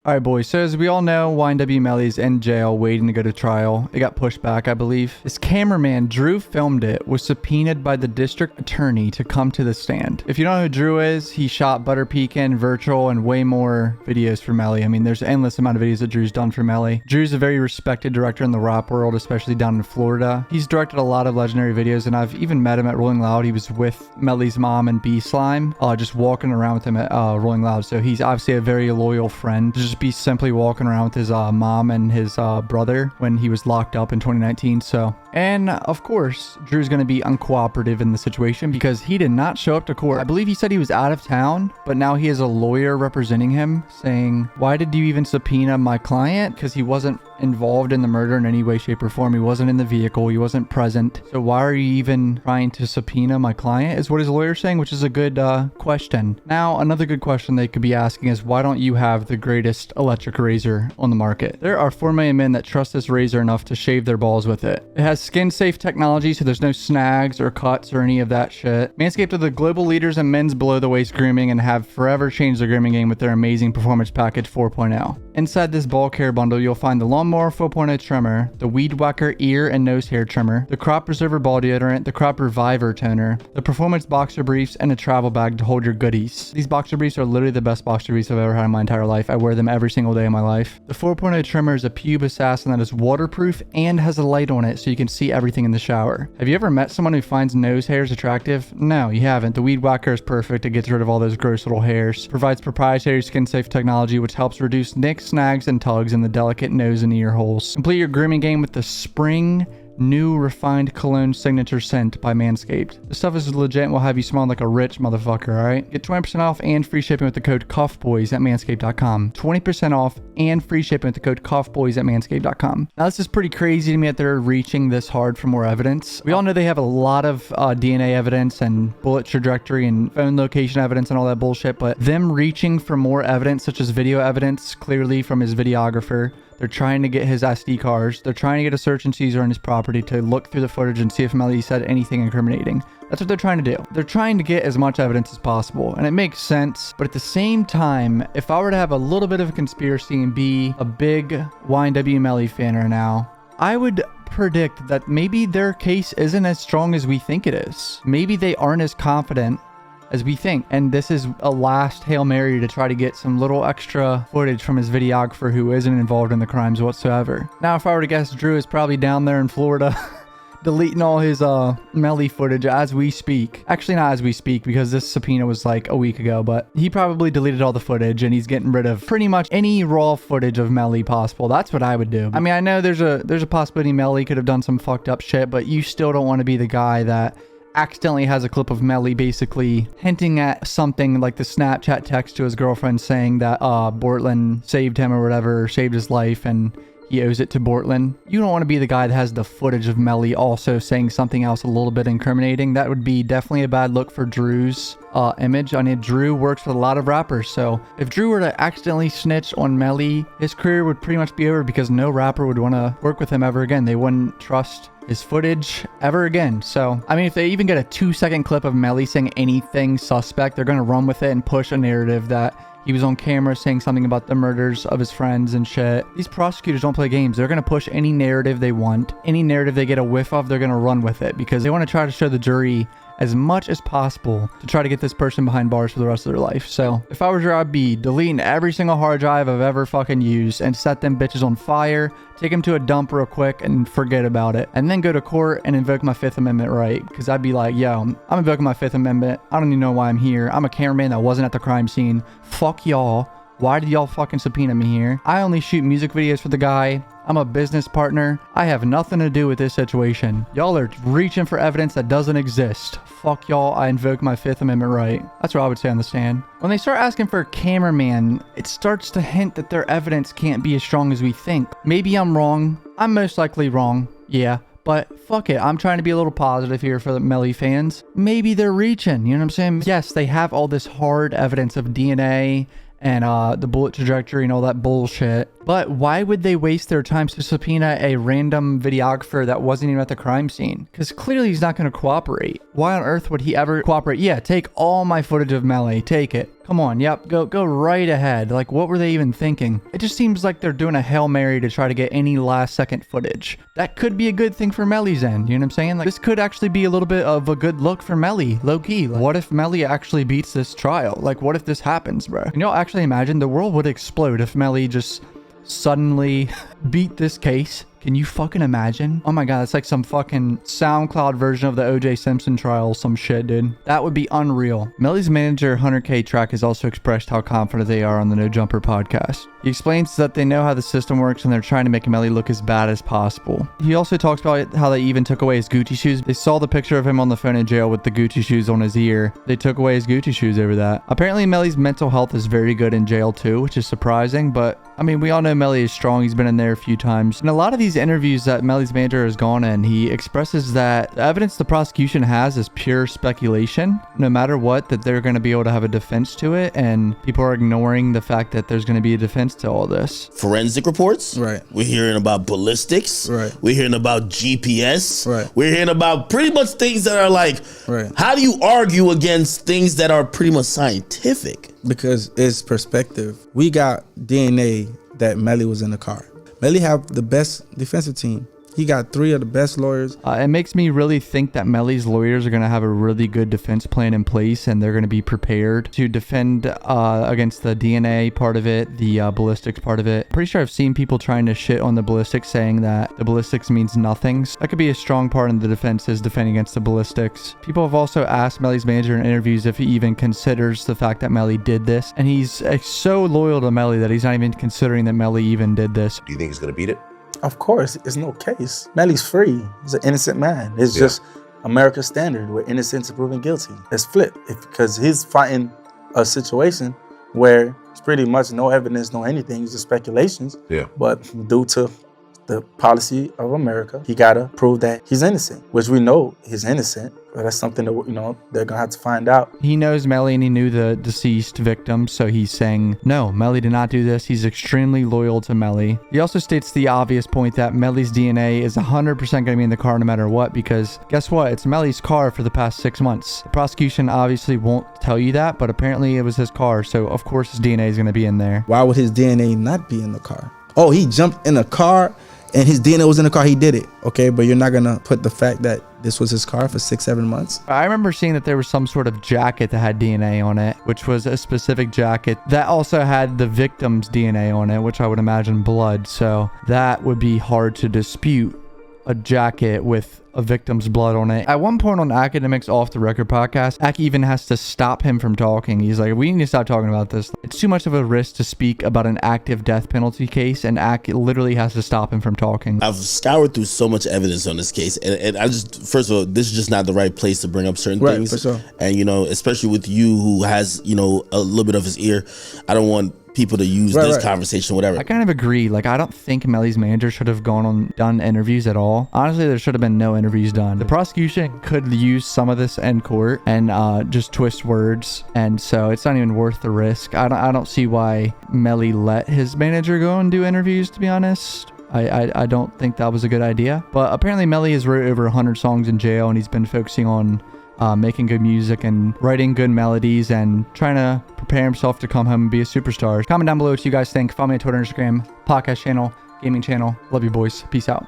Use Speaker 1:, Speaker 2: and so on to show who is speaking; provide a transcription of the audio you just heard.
Speaker 1: All right, boys. So as we all know, YNW Melly's in jail waiting to go to trial. It got pushed back, I believe. His cameraman, Drew filmed it, was subpoenaed by the district attorney to come to the stand. If you don't know who Drew is, he shot Butter Pecan, Virtual, and way more videos for Melly. I mean, there's an endless amount of videos that Drew's done for Melly. Drew's a very respected director in the rap world, especially down in Florida. He's directed a lot of legendary videos, and I've even met him at Rolling Loud. He was with Melly's mom and B Slime, just walking around with him at Rolling Loud. So he's obviously a very loyal friend. Just be simply walking around with his mom and his brother when he was locked up in 2019. So, and of course, Drew's going to be uncooperative in the situation because he did not show up to court. I believe he said he was out of town, but now he has a lawyer representing him saying, why did you even subpoena my client? Because he wasn't involved in the murder in any way, shape, or form. He wasn't in the vehicle. He wasn't present. So why are you even trying to subpoena my client is what his lawyer's saying, which is a good question. Now, another good question they could be asking is, why don't you have the greatest electric razor on the market? There are 4 million men that trust this razor enough to shave their balls with it. It has skin-safe technology, so there's no snags or cuts or any of that shit. Manscaped are the global leaders in men's below-the-waist grooming and have forever changed their grooming game with their amazing Performance Package 4.0. Inside this ball care bundle, you'll find the Lawnmower 4.0 trimmer, the Weed Whacker ear and nose hair trimmer, the Crop Preserver ball deodorant, the Crop Reviver toner, the Performance boxer briefs, and a travel bag to hold your goodies. These boxer briefs are literally the best boxer briefs I've ever had in my entire life. I wear them every single day of my life. The 4.0 trimmer is a pube assassin that is waterproof and has a light on it so you can see everything in the shower. Have you ever met someone who finds nose hairs attractive? No, you haven't. The Weed Whacker is perfect. It gets rid of all those gross little hairs. Provides proprietary skin-safe technology which helps reduce nicks, snags, and tugs in the delicate nose and ear holes. Complete your grooming game with the Spring New Refined Cologne Signature Scent by Manscaped. This stuff is legit and will have you smelling like a rich motherfucker, alright? Get 20% off and free shipping with the code CUFBOYS at manscaped.com. 20% off and free shipping with the code CUFBOYS at manscaped.com. Now, this is pretty crazy to me that they're reaching this hard for more evidence. We all know they have a lot of DNA evidence and bullet trajectory and phone location evidence and all that bullshit, but them reaching for more evidence, such as video evidence, clearly from his videographer. They're trying to get his SD cards. They're trying to get a search and seizure on his property to look through the footage and see if Melly said anything incriminating. That's what they're trying to do. They're trying to get as much evidence as possible, and it makes sense. But at the same time, if I were to have a little bit of a conspiracy and be a big YNW Melly fan right now, I would predict that maybe their case isn't as strong as we think it is. Maybe they aren't as confident as we think, and this is a last Hail Mary to try to get some little extra footage from his videographer who isn't involved in the crimes whatsoever. Now, if I were to guess, Drew is probably down there in Florida deleting all his Melly footage as we speak. Actually, not as we speak, because this subpoena was like a week ago, but he probably deleted all the footage and he's getting rid of pretty much any raw footage of Melly possible. That's what I would do. I mean, I know there's a possibility Melly could have done some fucked up shit, but you still don't want to be the guy that accidentally has a clip of Melly basically hinting at something like the Snapchat text to his girlfriend saying that Bortland saved him or whatever, saved his life, and he owes it to Bortland. You don't want to be the guy that has the footage of Melly also saying something else a little bit incriminating. That would be definitely a bad look for Drew's image. I mean, Drew works with a lot of rappers, so if Drew were to accidentally snitch on Melly, his career would pretty much be over because no rapper would want to work with him ever again. They wouldn't trust his footage ever again. So, I mean, if they even get a 2-second clip of Melly saying anything suspect, they're going to run with it and push a narrative that he was on camera saying something about the murders of his friends and shit. These prosecutors don't play games. They're going to push any narrative they want. Any narrative they get a whiff of, they're going to run with it because they want to try to show the jury as much as possible to try to get this person behind bars for the rest of their life. So if I was you, I'd be deleting every single hard drive I've ever fucking used and set them bitches on fire, take them to a dump real quick and forget about it, and then go to court and invoke my 5th Amendment right. Because I'd be like, yo, I'm invoking my 5th Amendment. I don't even know why I'm here. I'm a cameraman that wasn't at the crime scene. Fuck y'all. Why did y'all fucking subpoena me here? I only shoot music videos for the guy. I'm a business partner. I have nothing to do with this situation. Y'all are reaching for evidence that doesn't exist. Fuck y'all. I invoke my 5th Amendment right. That's what I would say on the stand. When they start asking for a cameraman, it starts to hint that their evidence can't be as strong as we think. Maybe I'm wrong. I'm most likely wrong. Yeah. But fuck it, I'm trying to be a little positive here for the Melly fans. Maybe they're reaching, you know what I'm saying? Yes, they have all this hard evidence of DNA and the bullet trajectory and all that bullshit, But why would they waste their time to subpoena a random videographer that wasn't even at the crime scene? Because clearly he's not going to cooperate. Why on earth would he ever cooperate? Yeah, take all my footage of Melly. Take it. Come on, yep, go right ahead. Like, what were they even thinking? It just seems like they're doing a Hail Mary to try to get any last second footage. That could be a good thing for Melly's end, you know what I'm saying? Like, this could actually be a little bit of a good look for Melly, low-key. Like, what if Melly actually beats this trial? Like, what if this happens, bro? Can y'all actually imagine? The world would explode if Melly just suddenly beat this case. Can you fucking imagine? Oh my god, it's like some fucking SoundCloud version of the OJ Simpson trial, some shit, dude. That would be unreal. Melly's manager, Hunter K. Track, has also expressed how confident they are on the No Jumper podcast. He explains that they know how the system works and they're trying to make Melly look as bad as possible. He also talks about how they even took away his Gucci shoes. They saw the picture of him on the phone in jail with the Gucci shoes on his ear. They took away his Gucci shoes over that. Apparently, Melly's mental health is very good in jail too, which is surprising, but I mean, we all know Melly is strong. He's been in there a few times. In a lot of these interviews that Melly's manager has gone in, he expresses that the evidence the prosecution has is pure speculation. No matter what, that they're going to be able to have a defense to it, and people are ignoring the fact that there's going to be a defense to all this.
Speaker 2: Forensic reports.
Speaker 3: Right.
Speaker 2: We're hearing about ballistics.
Speaker 3: Right.
Speaker 2: We're hearing about GPS.
Speaker 3: Right.
Speaker 2: We're hearing about pretty much things that are like,
Speaker 3: right.
Speaker 2: How do you argue against things that are pretty much scientific?
Speaker 3: Because it's perspective. We got DNA that Melly was in the car. Melly have the best defensive team. He got 3 of the best lawyers.
Speaker 1: It makes me really think that Melly's lawyers are going to have a really good defense plan in place, and they're going to be prepared to defend against the DNA part of it, the ballistics part of it. Pretty sure I've seen people trying to shit on the ballistics, saying that the ballistics means nothing. So that could be a strong part in the defense, is defending against the ballistics. People have also asked Melly's manager in interviews if he even considers the fact that Melly did this, and he's so loyal to Melly that he's not even considering that Melly even did this.
Speaker 4: Do you think he's going to beat it?
Speaker 3: Of course, it's no case. Melly's free. He's an innocent man. It's just America's standard where innocent is proven guilty. It's flipped because he's fighting a situation where it's pretty much no evidence, no anything. It's just speculations.
Speaker 4: Yeah.
Speaker 3: But due to the policy of America, he gotta prove that he's innocent, which we know he's innocent. But that's something that, you know, they're gonna have to find out.
Speaker 1: He knows Melly and he knew the deceased victim, so he's saying, no, Melly did not do this. He's extremely loyal to Melly. He also states the obvious point that Melly's DNA is 100% gonna be in the car no matter what, because guess what? It's Melly's car for the past 6 months. The prosecution obviously won't tell you that, but apparently it was his car, so of course his DNA is gonna be in there.
Speaker 3: Why would his DNA not be in the car? Oh, he jumped in a car and his DNA was in the car, he did it. Okay, but you're not gonna put the fact that this was his car for 6-7 months.
Speaker 1: I remember seeing that there was some sort of jacket that had DNA on it, which was a specific jacket that also had the victim's DNA on it, which I would imagine blood. So that would be hard to dispute, a jacket with a victim's blood on it. At one point on Academics Off the Record podcast, Ak even has to stop him from talking. He's like, we need to stop talking about this. It's too much of a risk to speak about an active death penalty case, and Ak literally has to stop him from talking.
Speaker 2: I've scoured through so much evidence on this case, and I just, first of all, this is just not the right place to bring up certain things.
Speaker 3: For sure.
Speaker 2: And, you know, especially with you who has, you know, a little bit of his ear, I don't want people to use this conversation, whatever.
Speaker 1: I kind of agree. Like, I don't think Melly's manager should have done interviews at all. Honestly, there should have been no interviews done. The prosecution could use some of this in court and just twist words, and so it's not even worth the risk. I don't see why Melly let his manager go and do interviews, to be honest. I don't think that was a good idea. But apparently Melly has wrote over 100 songs in jail, and he's been focusing on making good music and writing good melodies and trying to prepare himself to come home and be a superstar. Comment down below what you guys think. Follow me on Twitter, Instagram, podcast channel, gaming channel. Love you boys. Peace out.